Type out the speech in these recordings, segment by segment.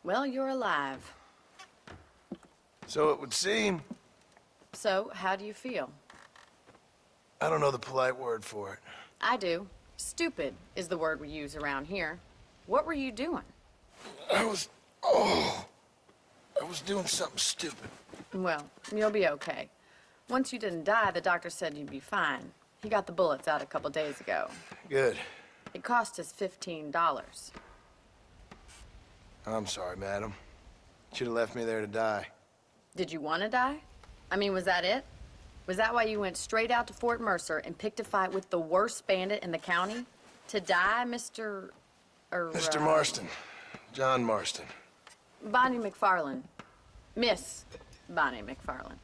Well, you're alive. So it would seem. So, how do you feel? I don't know the polite word for it. I do. Stupid is the word we use around here. What were you doing? I was doing something stupid. Well, you'll be okay. Once you didn't die, the doctor said you'd be fine. He got the bullets out a couple days ago. Good. It cost us $15. I'm sorry, madam. Should have left me there to die. Did you want to die? I mean, was that it? Was that why you went straight out to Fort Mercer and picked a fight with the worst bandit in the county? To die, Mr. Mr. Marston. John Marston. Bonnie McFarland. Miss Bonnie McFarland.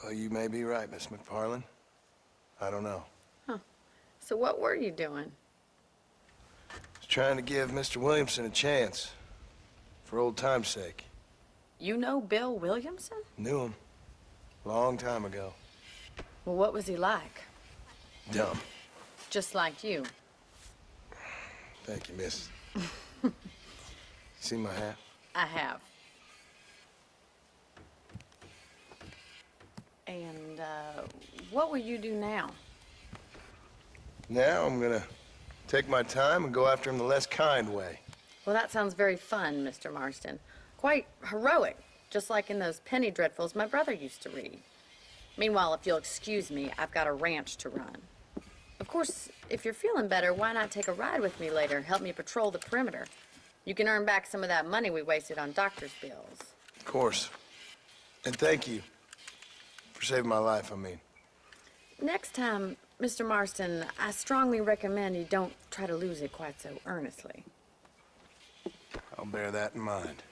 Well, you may be right, Miss McFarland. I don't know. So what were you doing? Was trying to give Mr. Williamson a chance. For old time's sake. You know Bill Williamson? Knew him. Long time ago. Well, what was he like? Dumb. Just like you. Thank you, miss. See my hat? I have. And, what will you do now? Now I'm gonna take my time and go after him the less kind way. Well, that sounds very fun, Mr. Marston. Quite heroic, just like in those penny dreadfuls my brother used to read. Meanwhile, if you'll excuse me, I've got a ranch to run. Of course, if you're feeling better, why not take a ride with me later? Help me patrol the perimeter. You can earn back some of that money we wasted on doctor's bills. Of course. And thank you. For saving my life, I mean. Next time, Mr. Marston, I strongly recommend you don't try to lose it quite so earnestly. I'll bear that in mind.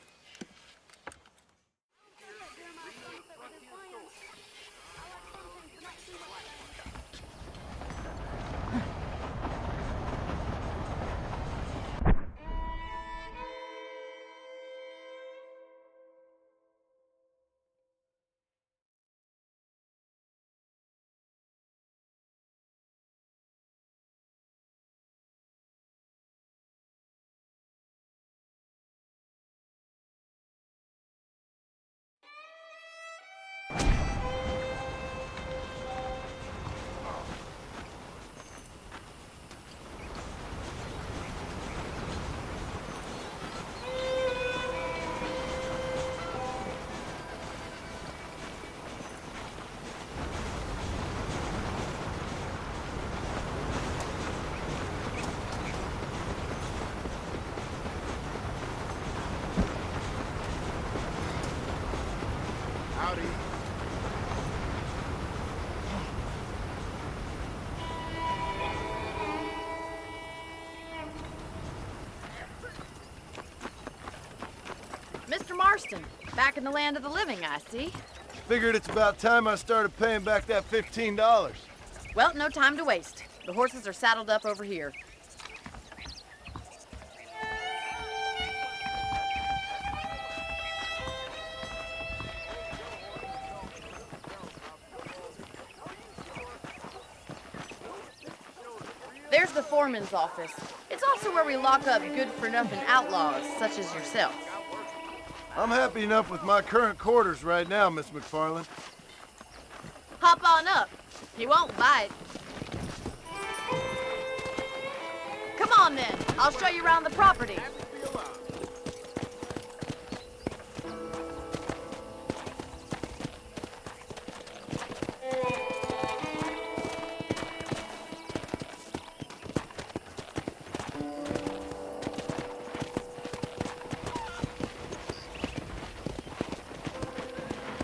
Howdy. Mr. Marston, back in the land of the living, I see. Figured it's about time I started paying back that $15. Well, no time to waste. The horses are saddled up over here. There's the foreman's office. It's also where we lock up good-for-nothing outlaws, such as yourself. I'm happy enough with my current quarters right now, Miss McFarland. Hop on up. He won't bite. Come on, then. I'll show you around the property.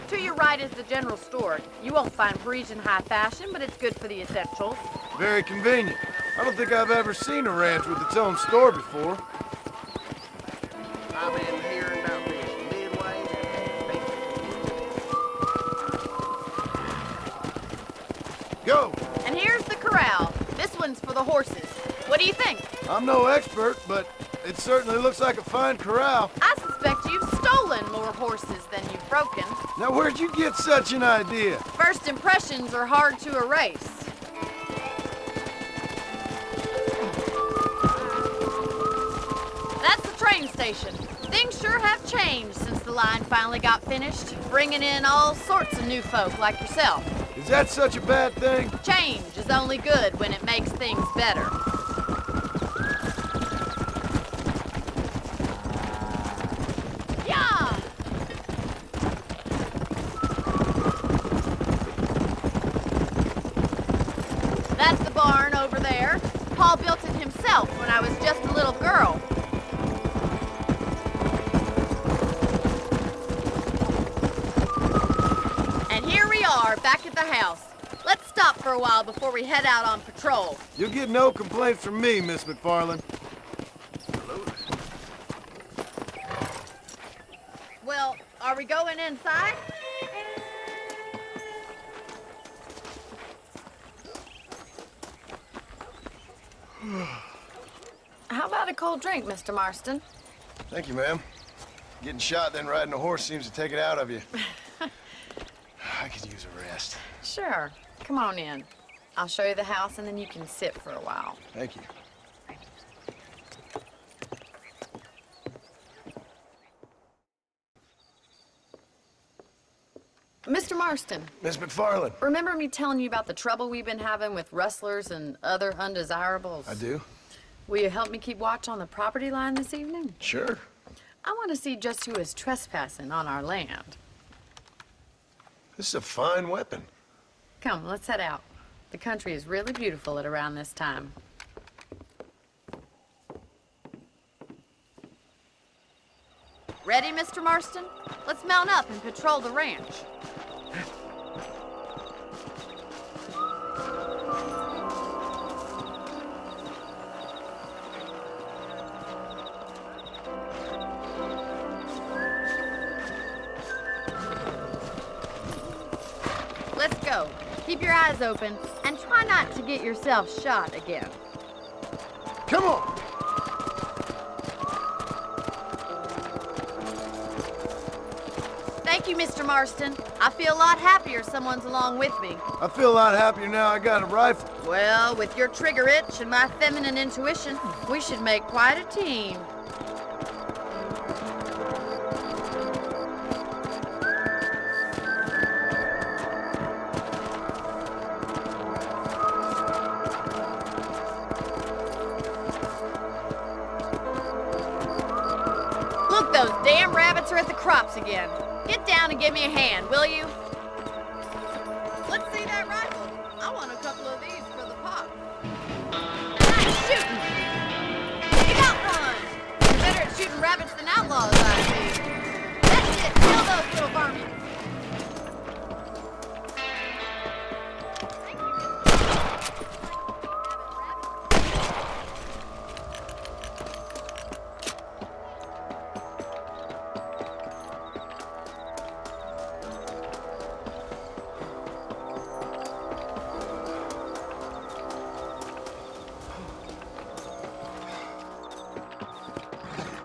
To your right is the general store. You won't find Parisian high fashion, but it's good for the essentials. Very convenient. I don't think I've ever seen a ranch with its own store before. I've been hearing about this Midway. Go! And here's the corral. This one's for the horses. What do you think? I'm no expert, but it certainly looks like a fine corral. I suspect you've stolen more horses than you've broken. Now, where'd you get such an idea? First impressions are hard to erase. That's the train station. Things sure have changed since the line finally got finished, bringing in all sorts of new folk like yourself. Is that such a bad thing? Change is only good when it makes things better. Yeah! That's the barn over there. Paul built it himself when I was just a little girl. And here we are, back at the house. Let's stop for a while before we head out on patrol. You'll get no complaints from me, Miss McFarland. Well, are we going inside? How about a cold drink, Mr. Marston? Thank you, ma'am. Getting shot, then riding a horse seems to take it out of you. I could use a rest. Sure. Come on in. I'll show you the house and then you can sit for a while. Thank you. Mr. Marston, Miss McFarland. remember me telling you about the trouble we've been having with rustlers and other undesirables? I do? Will you help me keep watch on the property line this evening? Sure. I want to see just who is trespassing on our land. This is a fine weapon. Come, let's head out. The country is really beautiful at around this time. Ready, Mr. Marston? Let's mount up and patrol the ranch. Let's go. Keep your eyes open and try not to get yourself shot again. Come on! Thank you, Mr. Marston. I feel a lot happier someone's along with me. I feel a lot happier now I got a rifle. Well, with your trigger itch and my feminine intuition, we should make quite a team. Look, those damn rabbits are at the crops again. Get down and give me a hand, will you? Let's see that rifle. I want a couple of these for the pop. Nice shooting! You got one! You're better at shooting rabbits than outlaws, I see. That's it! Kill those little varmints!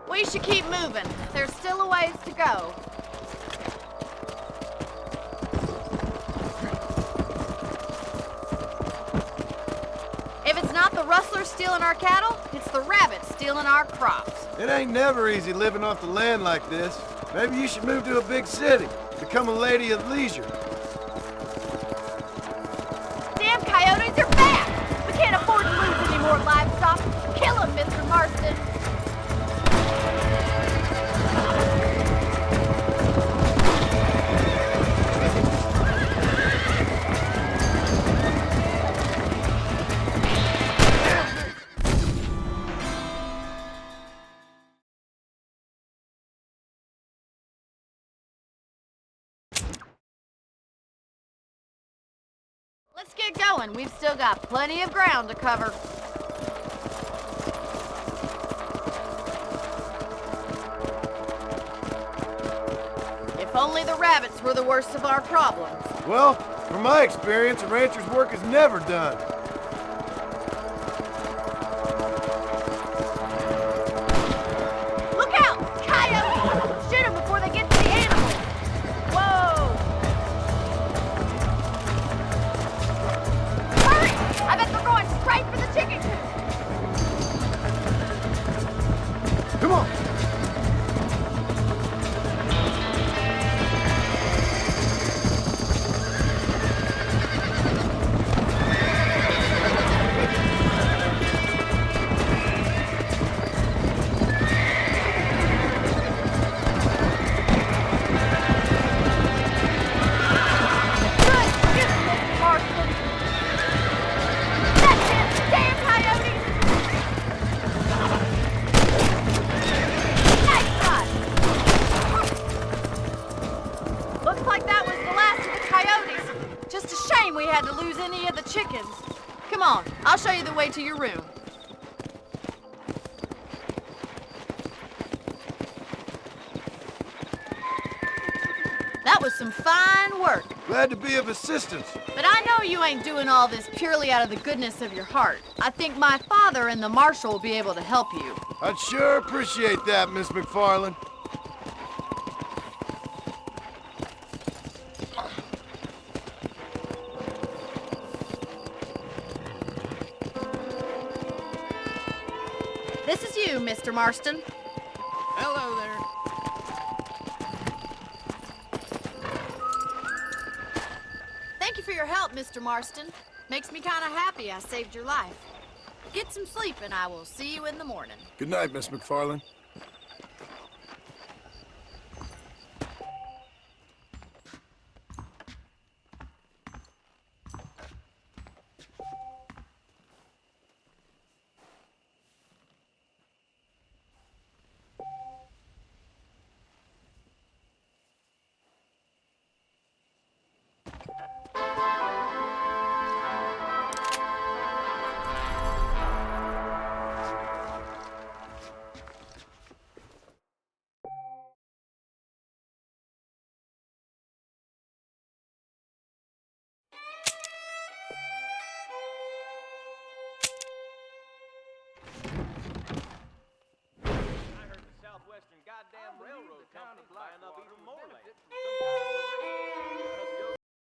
We should keep moving. There's still a ways to go. If it's not the rustlers stealing our cattle, it's the rabbits stealing our crops. It ain't never easy living off the land like this. Maybe you should move to a big city. Become a lady of leisure. Damn coyotes are back! We can't afford to lose any more livestock. Kill them, Mr. Marston. Let's get going. We've still got plenty of ground to cover. If only the rabbits were the worst of our problems. Well, from my experience, a rancher's work is never done. Look out! Coyotes! Shoot them before they get to the animals! Whoa! Hurry! I bet they're going straight for the chicken coop! Come on! to your room. That was some fine work. Glad to be of assistance. But I know you ain't doing all this purely out of the goodness of your heart. I think my father and the marshal will be able to help you. I'd sure appreciate that, Miss McFarland. This is you, Mr. Marston. Hello there. Thank you for your help, Mr. Marston. Makes me kind of happy I saved your life. Get some sleep and I will see you in the morning. Good night, Miss McFarland.